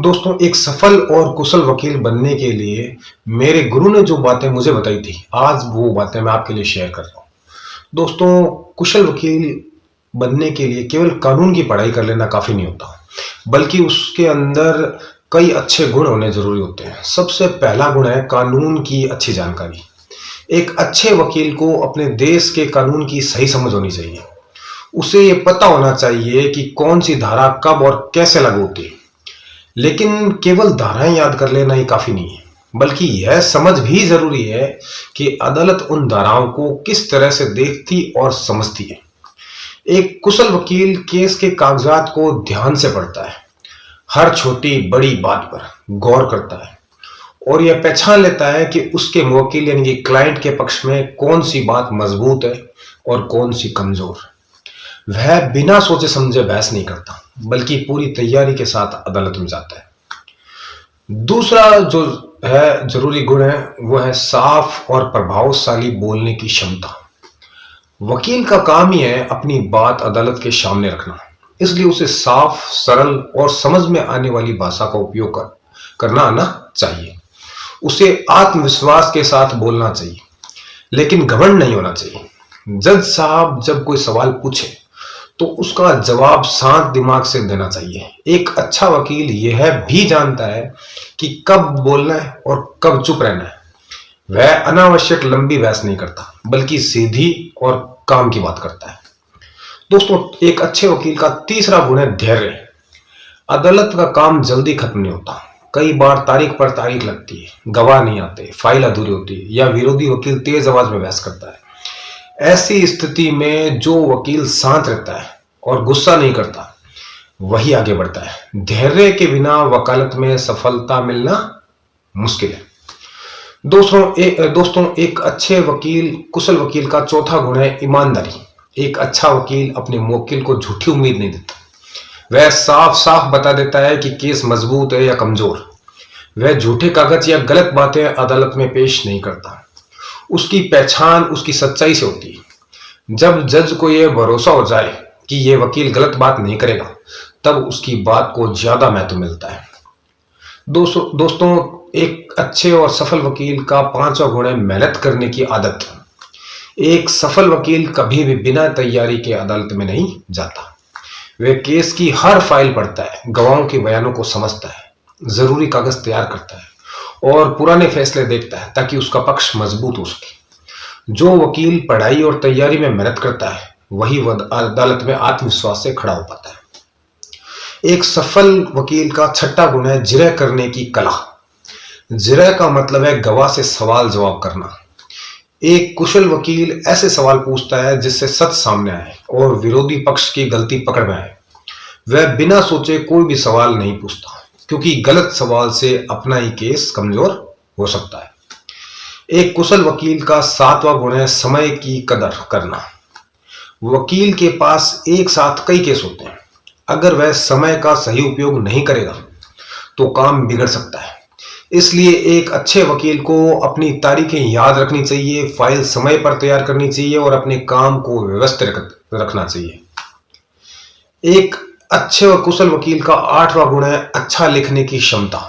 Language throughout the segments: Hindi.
दोस्तों, एक सफल और कुशल वकील बनने के लिए मेरे गुरु ने जो बातें मुझे बताई थी, आज वो बातें मैं आपके लिए शेयर कर रहा हूँ। दोस्तों, कुशल वकील बनने के लिए केवल कानून की पढ़ाई कर लेना काफी नहीं होता, बल्कि उसके अंदर कई अच्छे गुण होने जरूरी होते हैं। सबसे पहला गुण है कानून की अच्छी जानकारी। एक अच्छे वकील को अपने देश के कानून की सही समझ होनी चाहिए। उसे ये पता होना चाहिए कि कौन सी धारा कब और कैसे लागू होती है। लेकिन केवल धाराएं याद कर लेना ही काफी नहीं है, बल्कि यह समझ भी जरूरी है कि अदालत उन धाराओं को किस तरह से देखती और समझती है। एक कुशल वकील केस के कागजात को ध्यान से पढ़ता है, हर छोटी बड़ी बात पर गौर करता है और यह पहचान लेता है कि उसके मुवक्किल यानी कि क्लाइंट के पक्ष में कौन सी बात मजबूत है और कौन सी कमजोर। वह बिना सोचे समझे बहस नहीं करता, बल्कि पूरी तैयारी के साथ अदालत में जाता है। दूसरा जो है जरूरी गुण है वो है साफ और प्रभावशाली बोलने की क्षमता। वकील का काम ही है अपनी बात अदालत के सामने रखना, इसलिए उसे साफ, सरल और समझ में आने वाली भाषा का उपयोग करना आना चाहिए। उसे आत्मविश्वास के साथ बोलना चाहिए, लेकिन घमंड नहीं होना चाहिए। जज साहब जब कोई सवाल पूछे तो उसका जवाब शांत दिमाग से देना चाहिए। एक अच्छा वकील यह भी जानता है कि कब बोलना है और कब चुप रहना है। वह अनावश्यक लंबी बहस नहीं करता, बल्कि सीधी और काम की बात करता है। दोस्तों, एक अच्छे वकील का तीसरा गुण है धैर्य। अदालत का काम जल्दी खत्म नहीं होता। कई बार तारीख पर तारीख लगती है, गवाह नहीं आते, फाइल अधूरी होती है या विरोधी वकील तेज आवाज में बहस करता है। ऐसी स्थिति में जो वकील शांत रहता है और गुस्सा नहीं करता, वही आगे बढ़ता है। धैर्य के बिना वकालत में सफलता मिलना मुश्किल है। दोस्तों, एक अच्छे कुशल वकील का चौथा गुण है ईमानदारी। एक अच्छा वकील अपने मुवक्किल को झूठी उम्मीद नहीं देता। वह साफ साफ बता देता है कि केस मजबूत है या कमजोर। वह झूठे कागज या गलत बातें अदालत में पेश नहीं करता। उसकी पहचान उसकी सच्चाई से होती है। जब जज को यह भरोसा हो जाए कि यह वकील गलत बात नहीं करेगा, तब उसकी बात को ज्यादा महत्व मिलता है। दोस्तों, एक अच्छे और सफल वकील का पांचवा गुण है मेहनत करने की आदत। एक सफल वकील कभी भी बिना तैयारी के अदालत में नहीं जाता। वह केस की हर फाइल पढ़ता है, गवाहों के बयानों को समझता है, जरूरी कागज तैयार करता है और पुराने फैसले देखता है ताकि उसका पक्ष मजबूत हो सके। जो वकील पढ़ाई और तैयारी में मेहनत करता है, वही अदालत में आत्मविश्वास से खड़ा हो पाता है। एक सफल वकील का छठा गुण है जिरह करने की कला। जिरह का मतलब है गवाह से सवाल जवाब करना। एक कुशल वकील ऐसे सवाल पूछता है जिससे सच सामने आए और विरोधी पक्ष की गलती पकड़ में आए। वह बिना सोचे कोई भी सवाल नहीं पूछता, क्योंकि गलत सवाल से अपना ही केस कमजोर हो सकता है। एक कुशल वकील का सातवां गुण है समय की कदर करना। वकील के पास एक साथ कई केस होते हैं। अगर वह समय का सही उपयोग नहीं करेगा तो काम बिगड़ सकता है। इसलिए एक अच्छे वकील को अपनी तारीखें याद रखनी चाहिए, फाइल समय पर तैयार करनी चाहिए और अपने काम को व्यवस्थित रखना चाहिए। एक अच्छे और कुशल वकील का आठवां गुण है अच्छा लिखने की क्षमता।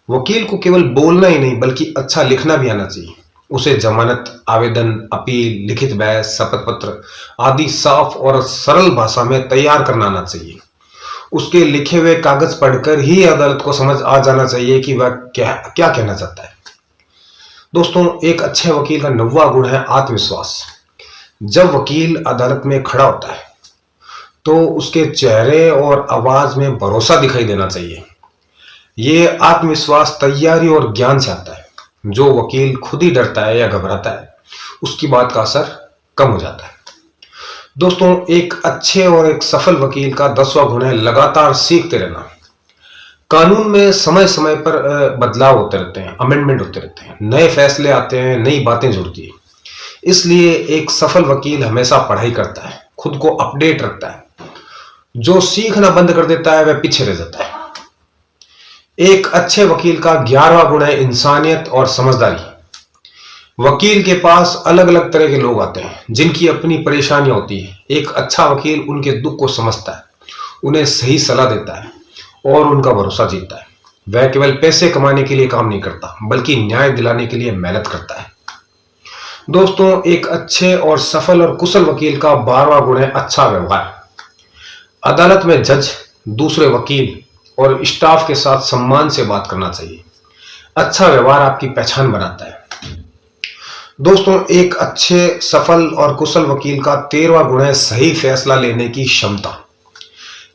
वकील को केवल बोलना ही नहीं, बल्कि अच्छा लिखना भी आना चाहिए। उसे जमानत, आवेदन, अपील, लिखित बहस, शपथ पत्र आदि साफ और सरल भाषा में तैयार करना आना चाहिए। उसके लिखे हुए कागज पढ़कर ही अदालत को समझ आ जाना चाहिए कि वह क्या क्या कहना चाहता है। दोस्तों, एक अच्छे वकील का नौवां गुण है आत्मविश्वास। जब वकील अदालत में खड़ा होता है तो उसके चेहरे और आवाज में भरोसा दिखाई देना चाहिए। ये आत्मविश्वास तैयारी और ज्ञान से आता है। जो वकील खुद ही डरता है या घबराता है, उसकी बात का असर कम हो जाता है। दोस्तों, एक अच्छे और एक सफल वकील का 10वां गुण है लगातार सीखते रहना। कानून में समय समय पर बदलाव होते रहते हैं, अमेंडमेंट होते रहते हैं, नए फैसले आते हैं, नई बातें जुड़ती है। इसलिए एक सफल वकील हमेशा पढ़ाई करता है, खुद को अपडेट रखता है। जो सीखना बंद कर देता है वह पीछे रह जाता है। एक अच्छे वकील का 11वां गुण है इंसानियत और समझदारी। वकील के पास अलग अलग तरह के लोग आते हैं जिनकी अपनी परेशानियां होती है। एक अच्छा वकील उनके दुख को समझता है, उन्हें सही सलाह देता है और उनका भरोसा जीतता है। वह केवल पैसे कमाने के लिए काम नहीं करता, बल्कि न्याय दिलाने के लिए मेहनत करता है। दोस्तों, एक अच्छे और सफल और कुशल वकील का 12वां गुण है अच्छा व्यवहार। अदालत में जज, दूसरे वकील और स्टाफ के साथ सम्मान से बात करना चाहिए। अच्छा व्यवहार आपकी पहचान बनाता है। दोस्तों, एक अच्छे, सफल और कुशल वकील का 13वां गुण है सही फैसला लेने की क्षमता।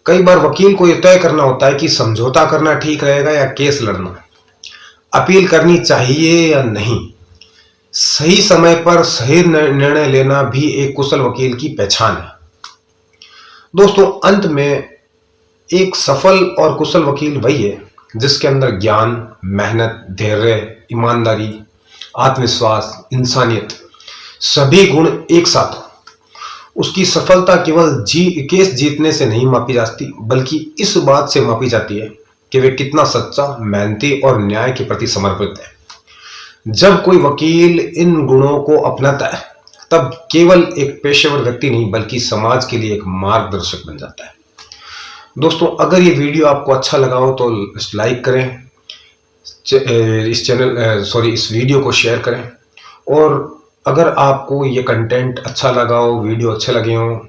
कई बार वकील को यह तय करना होता है कि समझौता करना ठीक रहेगा या केस लड़ना, अपील करनी चाहिए या नहीं। सही समय पर सही निर्णय लेना भी एक कुशल वकील की पहचान है। दोस्तों, अंत में एक सफल और कुशल वकील वही है जिसके अंदर ज्ञान, मेहनत, धैर्य, ईमानदारी, आत्मविश्वास, इंसानियत सभी गुण एक साथ हो। उसकी सफलता केवल केस जीतने से नहीं मापी जाती, बल्कि इस बात से मापी जाती है कि वे कितना सच्चा, मेहनती और न्याय के प्रति समर्पित है। जब कोई वकील इन गुणों को अपनाता है, तब केवल एक पेशेवर व्यक्ति नहीं, बल्कि समाज के लिए एक मार्गदर्शक बन जाता है। दोस्तों, अगर ये वीडियो आपको अच्छा लगा हो तो लाइक करें, इस वीडियो को शेयर करें, और अगर आपको ये कंटेंट अच्छा लगा हो, वीडियो अच्छे लगे हो,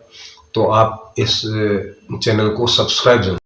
तो आप इस चैनल को सब्सक्राइब जरूर